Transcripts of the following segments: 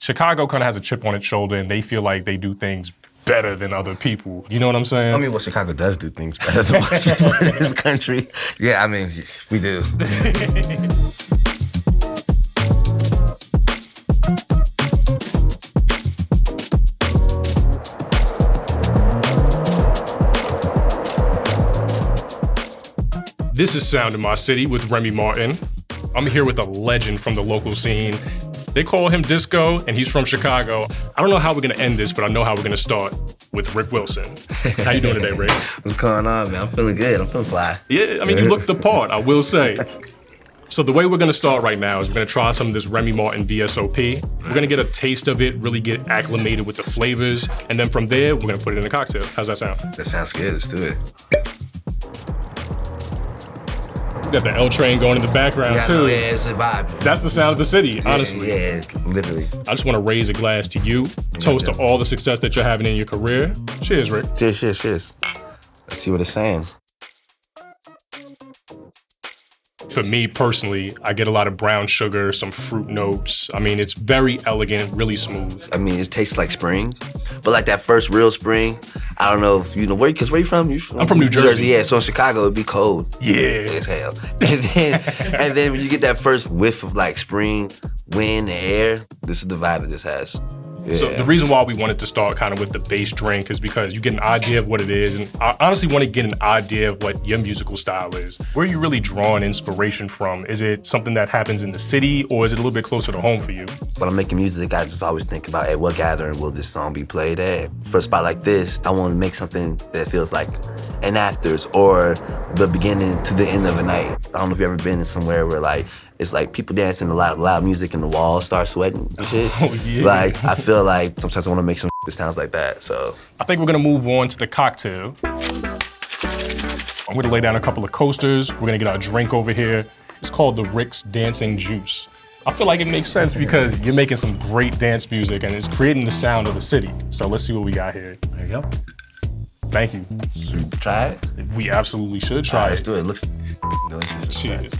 Chicago kind of has a chip on its shoulder and they feel like they do things better than other people. You know what I'm saying? I mean, well, Chicago does do things better than most people in this country. Yeah, I mean, we do. This is Sound in My City with Rémy Martin. I'm here with a legend from the local scene. They call him Disco, and he's from Chicago. I don't know how we're gonna end this, but I know how we're gonna start with Ric Wilson. How you doing today, Rick? What's going on, man? I'm feeling good. I'm feeling fly. Yeah, I mean, you look the part, I will say. So the way we're gonna start right now is we're gonna try some of this Rémy Martin V.S.O.P. We're gonna get a taste of it, really get acclimated with the flavors, and then from there, we're gonna put it in a cocktail. How's that sound? That sounds good. Let's do it. We got the L train going in the background, too. Yeah, it's a vibe. That's the sound of the city, honestly. Yeah, literally. I just want to raise a glass to you, toast to all the success that you're having in your career. Cheers, Rick. Cheers. Let's see what it's saying. For me personally, I get a lot of brown sugar, some fruit notes. I mean, it's very elegant, really smooth. I mean, it tastes like spring, but like that first real spring, I don't know if you know, where you from? I'm from New Jersey. Yeah, so in Chicago, it'd be cold. Yeah. As hell. And then when you get that first whiff of like spring, wind, and air, this is the vibe that this has. Yeah. So the reason why we wanted to start kind of with the base drink is because you get an idea of what it is, and I honestly want to get an idea of what your musical style is. Where are you really drawing inspiration from? Is it something that happens in the city, or is it a little bit closer to home for you? When I'm making music, I just always think about, hey, what gathering will this song be played at? For a spot like this, I want to make something that feels like an afters or the beginning to the end of a night. I don't know if you've ever been in somewhere where like, it's like people dancing a lot of loud music and the walls start sweating and shit. Oh, yeah. Like, I feel like sometimes I want to make some that sounds like that, so. I think we're gonna move on to the cocktail. I'm gonna lay down a couple of coasters. We're gonna get our drink over here. It's called the Rick's Dancing Juice. I feel like it makes sense because you're making some great dance music and it's creating the sound of the city. So let's see what we got here. There you go. Thank you. Should we try it? We absolutely should try it. Let's do it. It looks delicious. Cheers.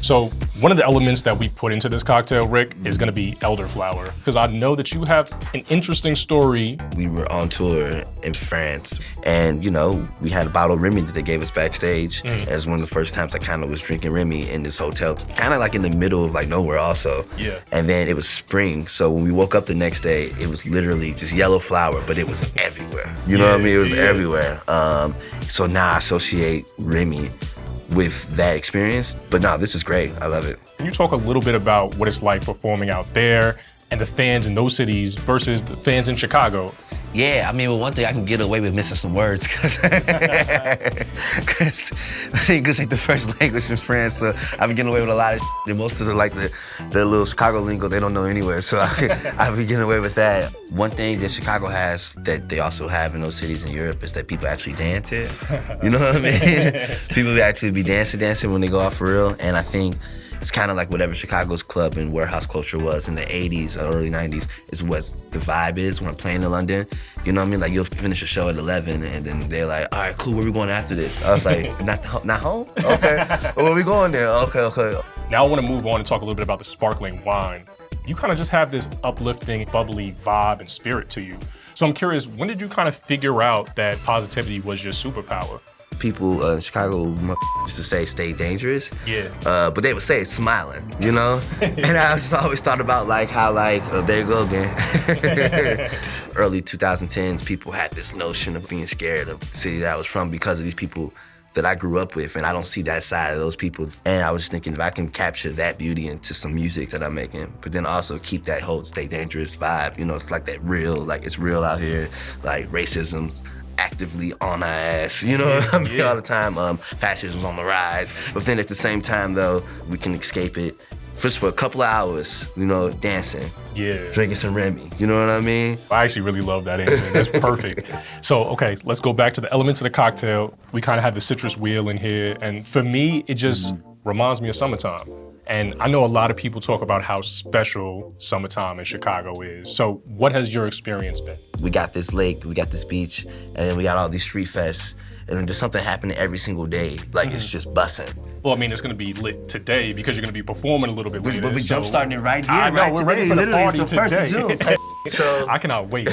So one of the elements that we put into this cocktail, Rick, is gonna be elderflower. Because I know that you have an interesting story. We were on tour in France and, you know, we had a bottle of Remy that they gave us backstage. As one of the first times I kind of was drinking Remy in this hotel, kind of like in the middle of like nowhere also. Yeah. And then it was spring. So when we woke up the next day, it was literally just yellow flower, but it was everywhere. You know what I mean? It was everywhere. So now I associate Remy with that experience. But no, this is great. I love it. Can you talk a little bit about what it's like performing out there and the fans in those cities versus the fans in Chicago? Yeah, I mean, well, one thing I can get away with missing some words because English ain't the first language in France, so I've been getting away with a lot of shit. And most of the little Chicago lingo they don't know anywhere, so I've been getting away with that. One thing that Chicago has that they also have in those cities in Europe is that people actually dance it. You know what I mean? People actually be dancing when they go out for real, and I think it's kind of like whatever Chicago's club and warehouse culture was in the 80s or early 90s is what the vibe is when I'm playing in London. You know what I mean? Like, you'll finish a show at 11 and then they're like, all right, cool, where we going after this? I was like, not home? Okay. Well, where we going there? Okay. Now I want to move on and talk a little bit about the sparkling wine. You kind of just have this uplifting, bubbly vibe and spirit to you. So I'm curious, when did you kind of figure out that positivity was your superpower? People in Chicago used to say stay dangerous. Yeah. But they would say it smiling, you know? And I just always thought about like how like, oh, there you go again. Early 2010s, people had this notion of being scared of the city that I was from because of these people that I grew up with, and I don't see that side of those people. And I was thinking if I can capture that beauty into some music that I'm making, but then also keep that whole stay dangerous vibe, you know, it's like that real, like it's real out here, like racism's actively on our ass, you know what I mean? All the time. Fascism's on the rise. But then at the same time, though, we can escape it just for a couple of hours, you know, dancing. Yeah. Drinking some Remy, you know what I mean? I actually really love that answer. That's perfect. So, okay, let's go back to the elements of the cocktail. We kind of have the citrus wheel in here, and for me, it just reminds me of summertime. And I know a lot of people talk about how special summertime in Chicago is. So what has your experience been? We got this lake, we got this beach, and then we got all these street fests. and then just something happening every single day. Like it's just busting. Well, I mean, it's gonna be lit today because you're gonna be performing a little bit later. But we jump starting it right here, I know, right we're today. ready for the Literally, party it's the 1st of today. June. So I cannot wait.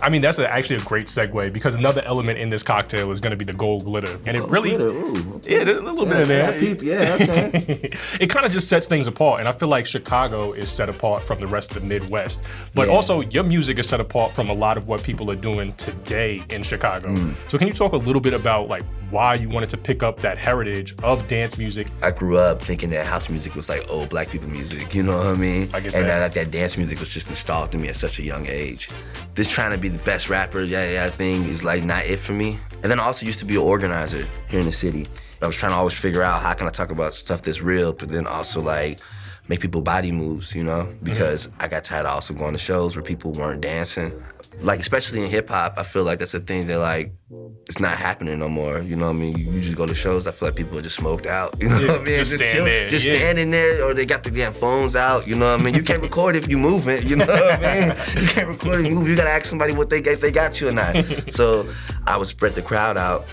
I mean, that's actually a great segue because another element in this cocktail is gonna be the gold glitter, and it really, yeah, there's a little bit in there. Okay. It kind of just sets things apart, and I feel like Chicago is set apart from the rest of the Midwest. But also, your music is set apart from a lot of what people are doing today in Chicago. So can you talk a little bit about like why you wanted to pick up that heritage of dance music? I grew up thinking that house music was like old black people music, you know what I mean? I get and that. that dance music was just installed in me at such a young age. This trying to be the best rapper, thing is like not it for me. And then I also used to be an organizer here in the city. I was trying to always figure out how can I talk about stuff that's real, but then also like make people body moves, you know? Because I got tired of also going to shows where people weren't dancing. Like, especially in hip hop, I feel like that's a thing that like, it's not happening no more, you know what I mean? You just go to shows, I feel like people are just smoked out, you know what I mean? Just stand there, just standing there, or they got the damn phones out, you know what I mean? You can't record if you moving, you know what I mean? You can't record if you move, you gotta ask somebody if they got you or not. So I would spread the crowd out,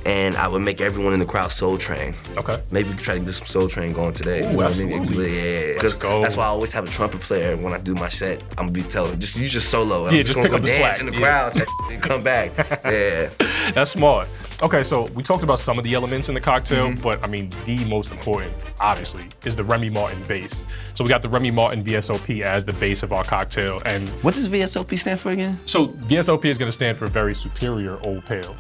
and I would make everyone in the crowd Soul Train. Okay. Maybe we can try to get some Soul Train going today. Ooh, you know what I absolutely. mean? Yeah. Let's go. That's why I always have a trumpet player when I do my set. I'm gonna be telling, you just solo. And Yeah, I'm just gonna pick go up the dance slack. in the Yeah. crowd and come back. Yeah. That's smart. Okay, so we talked about some of the elements in the cocktail, but I mean, the most important, obviously, is the Rémy Martin base. So we got the Rémy Martin V.S.O.P as the base of our cocktail. And What does VSOP stand for again? so V.S.O.P is gonna stand for Very Superior Old Pale.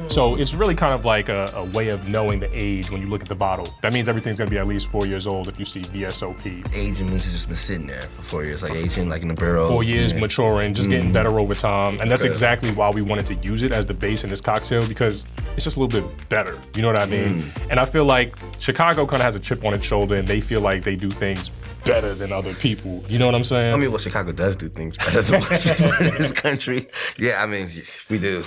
So it's really kind of like a way of knowing the age when you look at the bottle. That means everything's gonna be at least 4 years old if you see V.S.O.P. Aging means it's just been sitting there for 4 years, like aging, like in the barrel. 4 years Yeah. maturing, just getting better over time. And that's Okay. exactly why we wanted to use it as the base in this cocktail, because it's just a little bit better. You know what I mean? And I feel like Chicago kind of has a chip on its shoulder and they feel like they do things better than other people. You know what I'm saying? I mean, well, Chicago does do things better than most people in this country. Yeah, I mean, we do.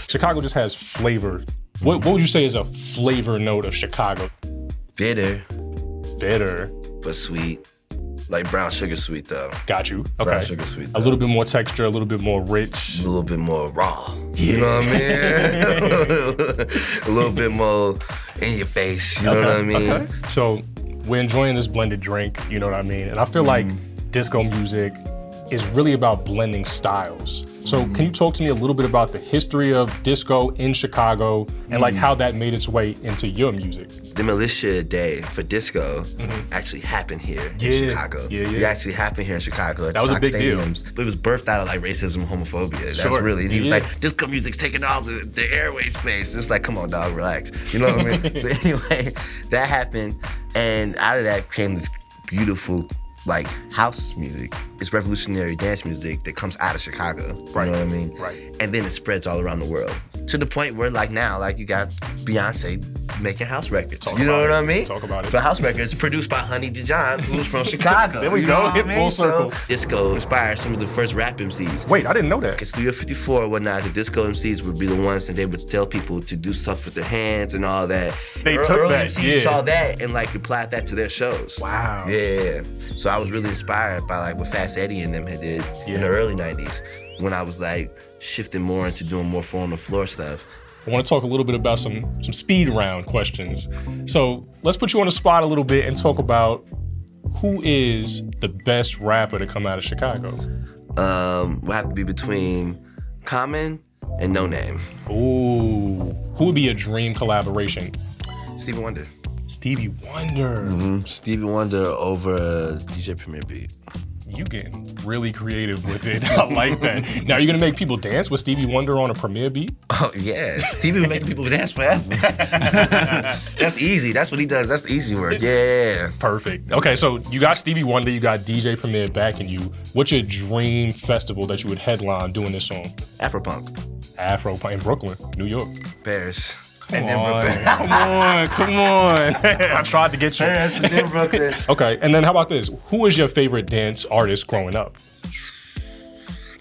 Chicago just has flavor. What would you say is a flavor note of Chicago? Bitter, Bitter. but sweet. Like brown sugar sweet, though. Got you. Okay. Brown sugar sweet, A though. little bit more texture, a little bit more rich. A little bit more raw. You know what I mean? A little bit more in your face. You know what I mean? Okay. So we're enjoying this blended drink, you know what I mean? And I feel like disco music is really about blending styles. So can you talk to me a little bit about the history of disco in Chicago and like how that made its way into your music? The Militia Day for disco actually happened here in Yeah, Chicago. yeah. It actually happened here in Chicago. At That was a Sox big deal. stadiums. It was birthed out of like racism, homophobia. That's Sure. really, and he was Yeah. like, disco music's taking off the airway space. It's like, come on, dog, relax. You know what I mean? But anyway, that happened, and out of that came this beautiful, like, house music. It's revolutionary dance music that comes out of Chicago. Right. You know what I mean? Right. And then it spreads all around the world. To the point where, like, now, like, you got Beyonce making house records. Talk You know about what it. I mean? Talk about it. But house records produced by Honey Dijon, who's from Chicago. There we You go. know what I Hit mean? full circle. So, disco inspired some of the first rap MCs. Wait, I didn't know that. In Studio 54 or whatnot, the disco MCs would be the ones that they would tell people to do stuff with their hands and all that. They took Early that, MCs yeah. saw that and like applied that to their shows. Wow. Yeah. So I was really inspired by like what Fast Eddie and them had did in the early 90s when I was like shifting more into doing more four on the floor stuff. I want to talk a little bit about some speed round questions. So let's put you on the spot a little bit and talk about who is the best rapper to come out of Chicago? Will have to be between Common and No Name. Ooh, who would be a dream collaboration? Stevie Wonder. Stevie Wonder. Stevie Wonder over DJ Premier Beat. You getting really creative with it. I like that. Now you're gonna make people dance with Stevie Wonder on a premiere beat? Oh yeah, Stevie would make people dance forever. That's easy. That's what he does. That's the easy work. Yeah. Perfect. Okay, so you got Stevie Wonder, you got DJ Premier backing you. What's your dream festival that you would headline doing this on? Afropunk. Afro in Brooklyn, New York. Paris. Come And then on, Brooklyn. come on. I tried to get you. Paris and then Brooklyn. Okay, and then how about this? Who was your favorite dance artist growing up?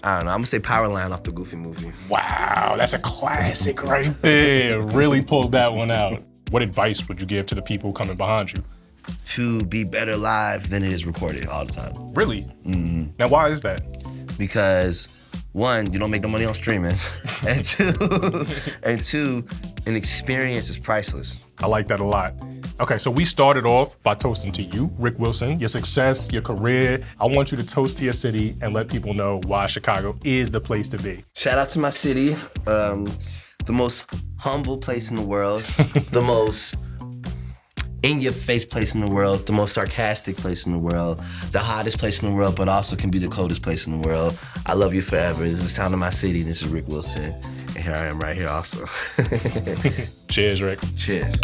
I don't know. I'm gonna say Powerline off the Goofy movie. Wow, that's a classic right there. Really pulled that one out. What advice would you give to the people coming behind you? To be better live than it is recorded all the time. Really? Mm-hmm. Now, why is that? Because one, you don't make no money on streaming, and two, an experience is priceless. I like that a lot. Okay, so we started off by toasting to you, Ric Wilson, your success, your career. I want you to toast to your city and let people know why Chicago is the place to be. Shout out to my city, the most humble place in the world, the most in-your-face place in the world, the most sarcastic place in the world, the hottest place in the world, but also can be the coldest place in the world. I love you forever. This is the sound of my city. This is Ric Wilson. And here I am right here also. Cheers, Rick. Cheers.